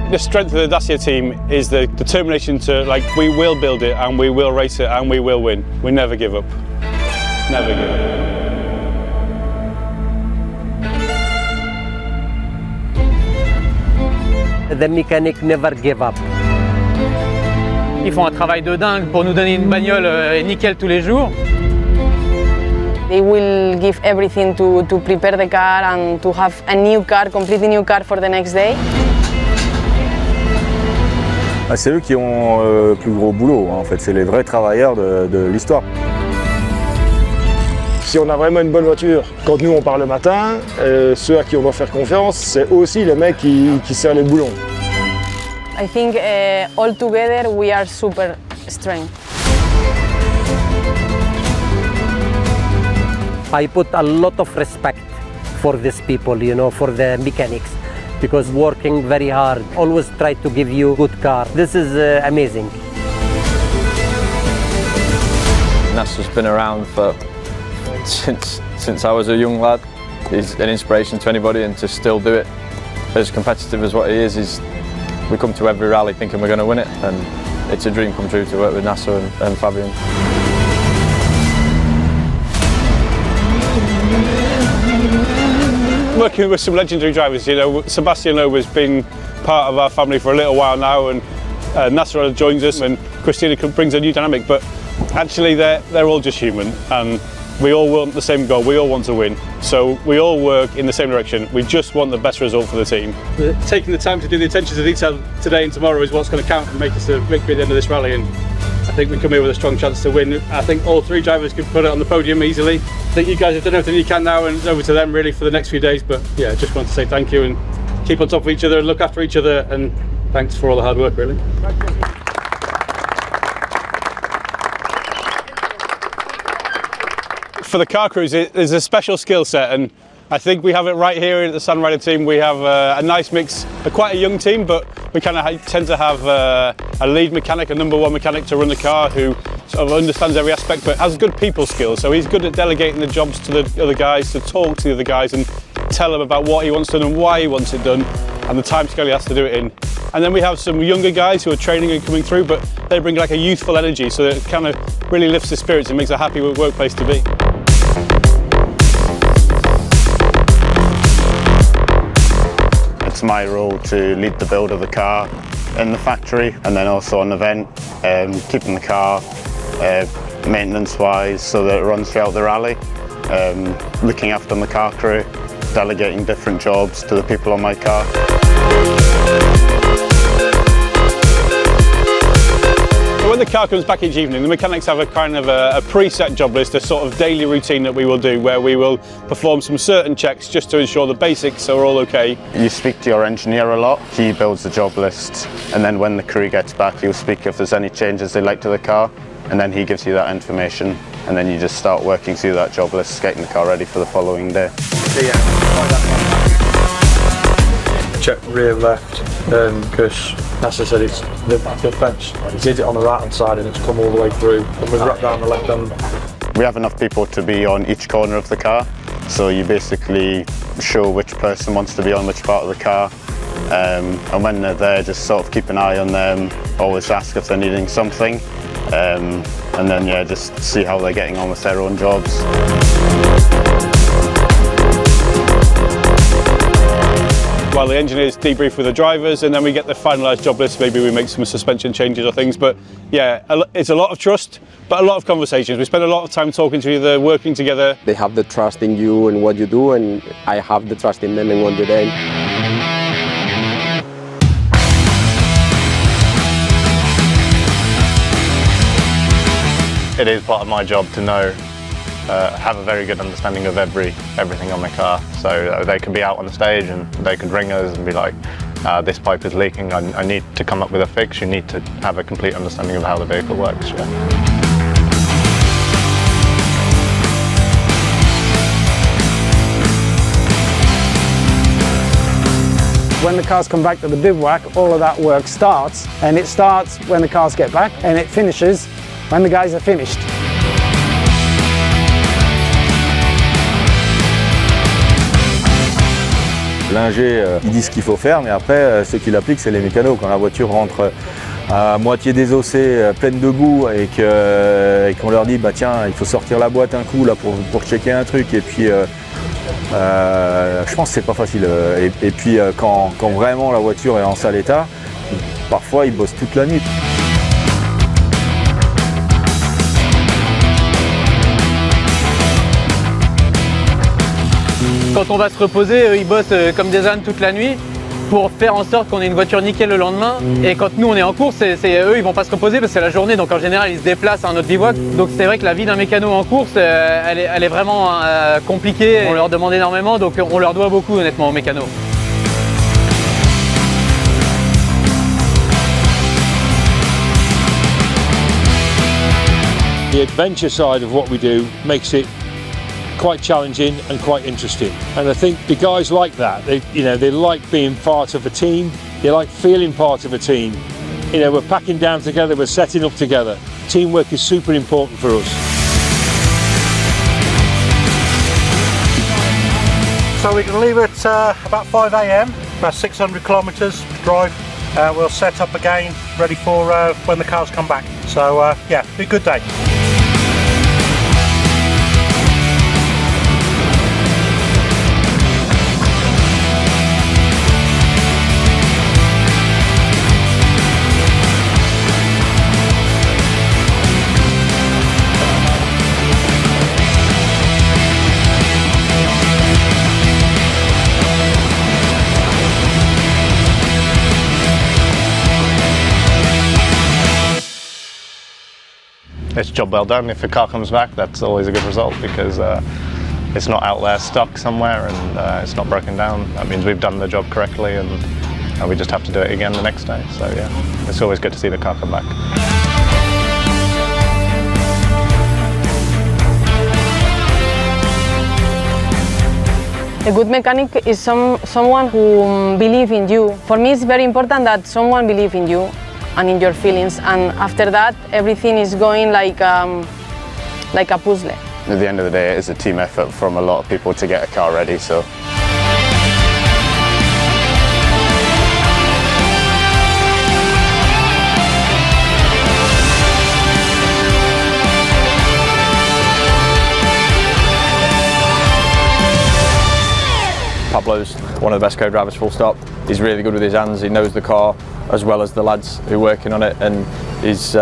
the strength of the Dacia team is the determination to, like, we will build it and we will race it and we will win. We never give up. Never give up. The mechanic never give up. Ils font un travail de dingue pour nous donner une bagnole nickel tous les jours. They will give everything to prepare the car and to have a new car, completely new car for the next day. C'est eux qui ont le plus gros boulot, en fait, c'est les vrais travailleurs de l'histoire. Si on a vraiment une bonne voiture, quand nous on part le matin, ceux à qui on doit faire confiance, c'est aussi les mecs qui serrent les boulons. I think all together we are super strong. I put a lot of respect for these people, you know, for the mechanics, because working very hard, always try to give you good car. This is amazing. Nasser's been around since I was a young lad. He's an inspiration to anybody, and to still do it as competitive as what he is we come to every rally thinking we're going to win it, and it's a dream come true to work with Nasser and Fabian. Working with some legendary drivers, you know, Sebastian has been part of our family for a little while now, and Nasser joins us, and Christina brings a new dynamic, but actually they're all just human, and we all want the same goal, we all want to win, so we all work in the same direction. We just want the best result for the team. Taking the time to do the attention to detail today and tomorrow is what's going to count and make us a victory at the end of this rally, and I think we come here with a strong chance to win. I think all three drivers could put it on the podium easily. I think you guys have done everything you can now, and it's over to them really for the next few days, but yeah, just want to say thank you and keep on top of each other and look after each other, and thanks for all the hard work really. For the car crews, there's a special skill set, and I think we have it right here at the Sandrider team. We have a nice mix, quite a young team, but we kind of tend to have a lead mechanic, a number one mechanic to run the car who sort of understands every aspect but has good people skills. So he's good at delegating the jobs to the other guys, to talk to the other guys and tell them about what he wants done and why he wants it done and the time scale he has to do it in. And then we have some younger guys who are training and coming through, but they bring like a youthful energy, so that it kind of really lifts the spirits and makes a happy workplace to be. It's my role to lead the build of the car in the factory and then also on the event, keeping the car maintenance-wise so that it runs throughout the rally, looking after the car crew, delegating different jobs to the people on my car. When the car comes back each evening, the mechanics have a kind of a preset job list, a sort of daily routine that we will do, where we will perform some certain checks just to ensure the basics are all okay. You speak to your engineer a lot, he builds the job list, and then when the crew gets back, you'll speak if there's any changes they like to the car, and then he gives you that information, and then you just start working through that job list, getting the car ready for the following day. Check rear left, because Nasser said it's the fence. He did it on the right hand side and it's come all the way through, and we've wrapped down the left hand. We have enough people to be on each corner of the car, so you basically show which person wants to be on which part of the car, and when they're there, just sort of keep an eye on them, always ask if they're needing something, and then yeah, just see how they're getting on with their own jobs. While the engineers debrief with the drivers, and then we get the finalised job list. Maybe we make some suspension changes or things, but yeah, it's a lot of trust, but a lot of conversations. We spend a lot of time talking to each other, working together. They have the trust in you and what you do, and I have the trust in them and what they do. It is part of my job to know, have a very good understanding of everything on the car. So they could be out on the stage and they could ring us and be like, this pipe is leaking, I need to come up with a fix. You need to have a complete understanding of how the vehicle works. Yeah. When the cars come back to the bivouac, all of that work starts, and it starts when the cars get back, and it finishes when the guys are finished. L'ingé, il dit ce qu'il faut faire, mais après, ceux qui l'appliquent, c'est les mécanos. Quand la voiture rentre à moitié désossée, pleine de boue, et qu'on leur dit, bah tiens, il faut sortir la boîte un coup là pour checker un truc, et puis je pense que c'est pas facile. Et puis quand vraiment la voiture est en sale état, parfois ils bossent toute la nuit. Quand on va se reposer, eux, ils bossent comme des ânes toute la nuit pour faire en sorte qu'on ait une voiture nickel le lendemain. Et quand nous on est en course, eux ils vont pas se reposer parce que c'est la journée, donc en général ils se déplacent à un autre bivouac. Donc c'est vrai que la vie d'un mécano en course, elle est vraiment compliquée. On leur demande énormément, donc on leur doit beaucoup honnêtement aux mécanos. The adventure side of what we do makes it quite challenging and quite interesting, and I think the guys like that. They like being part of a team. They like feeling part of a team. We're packing down together, we're setting up together. Teamwork is super important for us. So we can leave at about 5 a.m, about 600 kilometres drive. We'll set up again, ready for when the cars come back. So yeah, be a good day. It's a job well done. If a car comes back, that's always a good result because it's not out there stuck somewhere and it's not broken down. That means we've done the job correctly and we just have to do it again the next day. So yeah, it's always good to see the car come back. A good mechanic is someone who believes in you. For me, it's very important that someone believes in you and in your feelings, and after that, everything is going like a puzzle. At the end of the day, it is a team effort from a lot of people to get a car ready. So. Pablo's one of the best co-drivers, full stop. He's really good with his hands, he knows the car as well as the lads who are working on it, and he's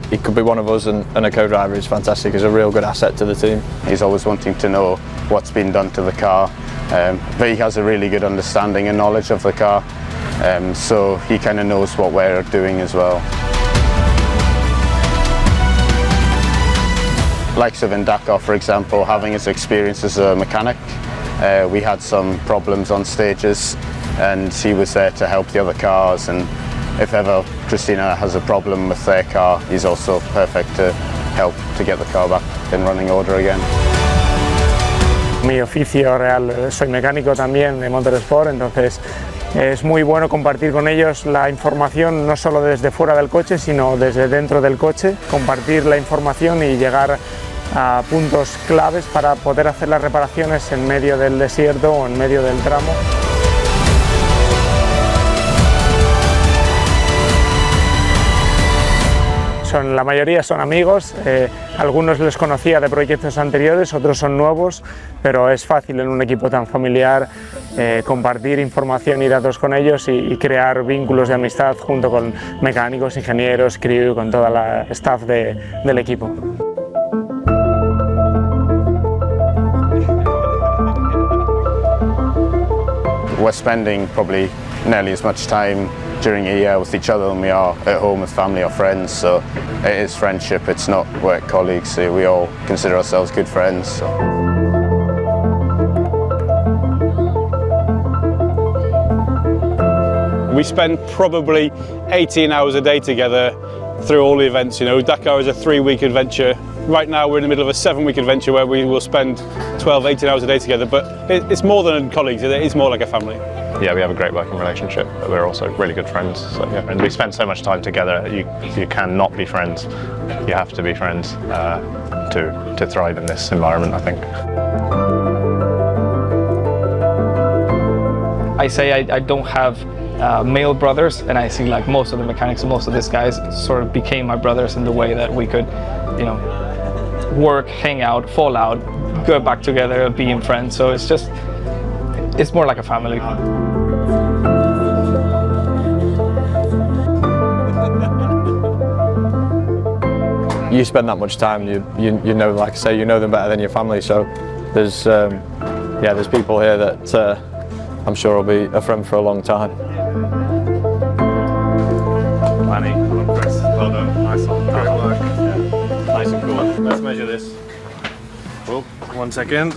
he could be one of us, and a co-driver is fantastic. He's a real good asset to the team. He's always wanting to know what's been done to the car, but he has a really good understanding and knowledge of the car, so he kind of knows what we're doing as well. Likes of in Dakar, for example, having his experience as a mechanic, we had some problems on stages and he was there to help the other cars, and if ever Christina has a problem with their car, he's also perfect to help to get the car back in running order again. Mi oficio real, soy mecánico también de motorsport, entonces es muy bueno compartir con ellos la información no solo desde fuera del coche, sino desde dentro del coche, compartir la información y llegar a puntos claves para poder hacer las reparaciones en medio del desierto o en medio del tramo. La mayoría son amigos, algunos les conocía de proyectos anteriores, otros son nuevos, pero es fácil en un equipo tan familiar compartir información y datos con ellos y crear vínculos de amistad junto con mecánicos, ingenieros, crew, con toda la staff del equipo. We're spending probably nearly as much time during a year with each other than we are at home with family or friends, so it is friendship, it's not work colleagues, so we all consider ourselves good friends. So. We spend probably 18 hours a day together through all the events. Dakar is a 3-week adventure. Right now we're in the middle of a 7-week adventure where we will spend 12, 18 hours a day together, but it's more than colleagues, it's more like a family. Yeah, we have a great working relationship, but we're also really good friends. So, yeah. And we spend so much time together, you cannot be friends. You have to be friends to thrive in this environment, I think. I say I don't have male brothers, and I see like most of the mechanics and most of these guys sort of became my brothers in the way that we could, you know, work, hang out, fall out, go back together, being friends. So it's more like a family. You spend that much time, you know, like I say, you know them better than your family. So there's people here that I'm sure will be a friend for a long time. Manny, Chris, well done. Nice one. Great work. Yeah. Nice and cool. Let's measure this. Oh, 1 second.